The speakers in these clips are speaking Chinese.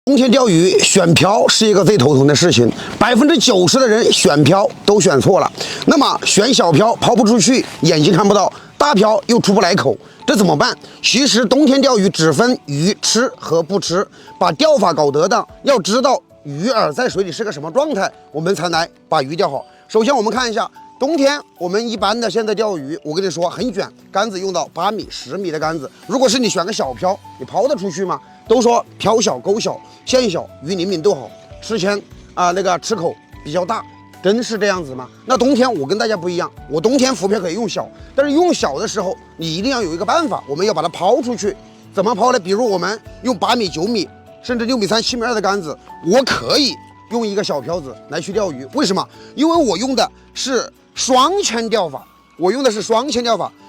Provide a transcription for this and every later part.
冬天钓鱼选漂是一个最头疼的事情，90%的人选漂都选错了。那么选小漂抛不出去，眼睛看不到，大漂又出不来口，这怎么办？其实冬天钓鱼只分鱼吃和不吃，把钓法搞得当，要知道鱼饵在水里是个什么状态，我们才来把鱼钓好。首先我们看一下。冬天我们一般的现在钓鱼，我跟你说很卷，杆子用到8米、10米的杆子。如果是你选个小漂，你抛得出去吗？都说漂小、钩小、线小，鱼灵敏度好，吃前那个吃口比较大，真是这样子吗？那冬天我跟大家不一样，我冬天浮漂可以用小，但是用小的时候，你一定要有一个办法，我们要把它抛出去。怎么抛呢？比如我们用8米、9米，甚至6米3、7米2的杆子，我可以用一个小漂子来去钓鱼。为什么？因为我用的是双铅钓法，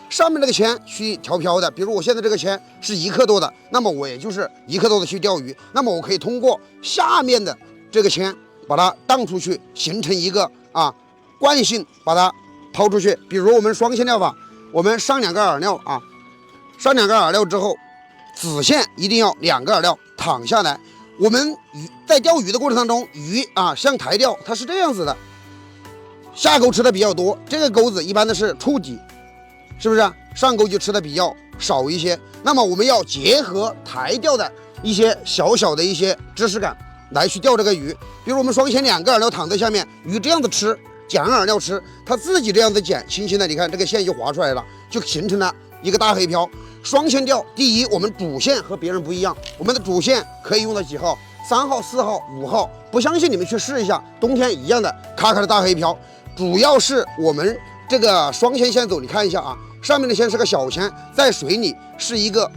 上面这个铅去调漂的，比如我现在这个铅是1克多的，那么我也就是1克多的去钓鱼，那么我可以通过下面的这个铅把它荡出去，形成一个惯性，把它抛出去。比如我们双铅钓法，我们上2个饵料上2个饵料之后，子线一定要2个饵料躺下来。我们在钓鱼的过程当中，鱼像台钓，它是这样子的。下钩吃的比较多，这个钩子一般的是触底，是不是？上钩就吃的比较少一些。那么我们要结合台钓的一些小小的一些知识感来去钓这个鱼。比如我们双铅2个饵料躺在下面，鱼这样子吃，捡饵料吃，它自己这样子捡，轻轻的，你看这个线就划出来了，就形成了一个大黑漂。双铅钓，第一，我们主线和别人不一样，我们的主线可以用到几号？3号、4号、5号。不相信你们去试一下，冬天一样的咔咔的大黑漂。主要是我们这个双铅线走，你看一下上面的线是个小铅，在水里是一个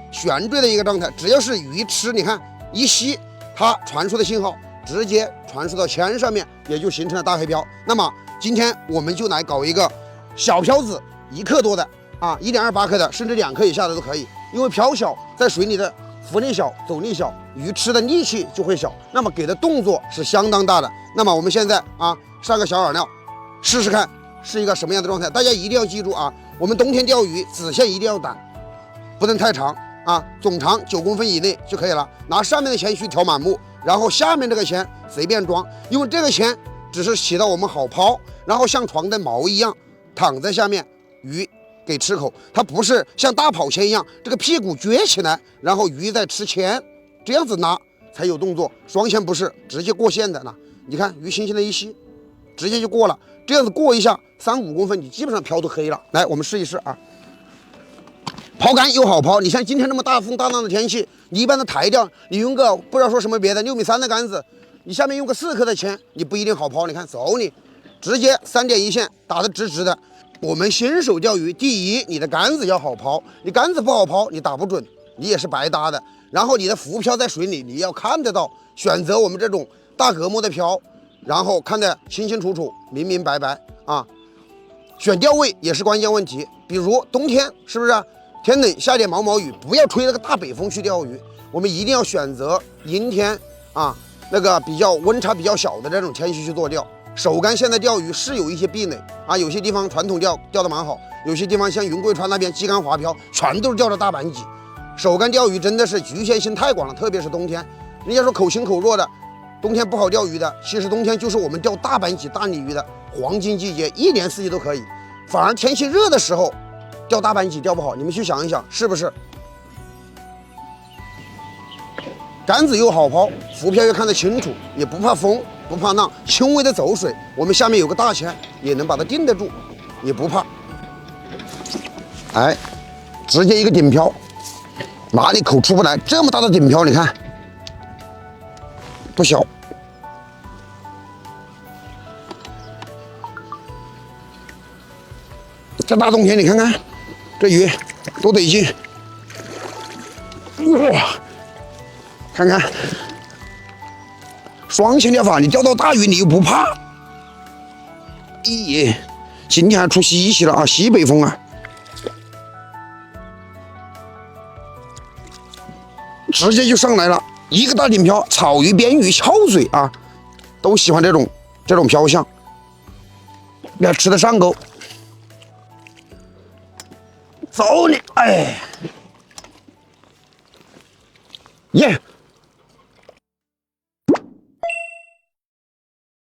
悬坠的一个状态，只要是鱼吃，你看一吸，它传输的信号直接传输到铅上面，也就形成了大黑漂。那么今天我们就来搞一个小漂子，1克多的1.28克的，甚至2克以下的都可以，因为漂小，在水里的浮力小、走力小，鱼吃的力气就会小，那么给的动作是相当大的。那么我们现在上个小饵料。试试看是一个什么样的状态，大家一定要记住我们冬天钓鱼子线一定要短，不能太长总长9公分以内就可以了。拿上面的铅去调满目，然后下面这个铅随便装，因为这个铅只是起到我们好抛，然后像床的毛一样躺在下面，鱼给吃口，它不是像大跑铅一样这个屁股撅起来，然后鱼在吃铅，这样子拿才有动作。双铅不是直接过线的呢，你看鱼轻轻的一吸，直接就过了。这样子过一下3、5公分，你基本上漂都黑了。来，我们试一试抛竿又好抛。你像今天这么大风大浪的天气，你一般的台钓，你用个不知道说什么别的6米3的杆子，你下面用个4克的铅，你不一定好抛。你看走你，直接3.1线打得直直的。我们新手钓鱼，第一，你的杆子要好抛，你杆子不好抛，你打不准，你也是白搭的。然后你的浮漂在水里，你要看得到，选择我们这种大隔膜的漂。然后看得清清楚楚、明明白白选钓位也是关键问题。比如冬天是不是天冷下点毛毛雨，不要吹那个大北风去钓鱼，我们一定要选择阴天那个比较温差比较小的这种天气去做钓。手竿现在钓鱼是有一些壁垒有些地方传统钓得蛮好，有些地方像云贵川那边基竿滑漂，全都是钓的大板鲫。手竿钓鱼真的是局限性太广了，特别是冬天，人家说口轻口弱的。冬天不好钓鱼的，其实冬天就是我们钓大板鲫、大鲤鱼的黄金季节，1年4季都可以。反而天气热的时候，钓大板鲫钓不好，你们去想一想，是不是？杆子又好抛，浮漂又看得清楚，也不怕风，不怕浪，轻微的走水。我们下面有个大铅，也能把它定得住，也不怕。直接一个顶漂，哪里口出不来？这么大的顶漂，你看不小。这大冬天，你看看这鱼多得劲！哇，看看双铅钓法，你钓到大鱼你又不怕。今天还出西西了西北风直接就上来了，一个大顶漂，草鱼、边鱼、翘嘴都喜欢这种漂相，要吃得上钩。走你！耶！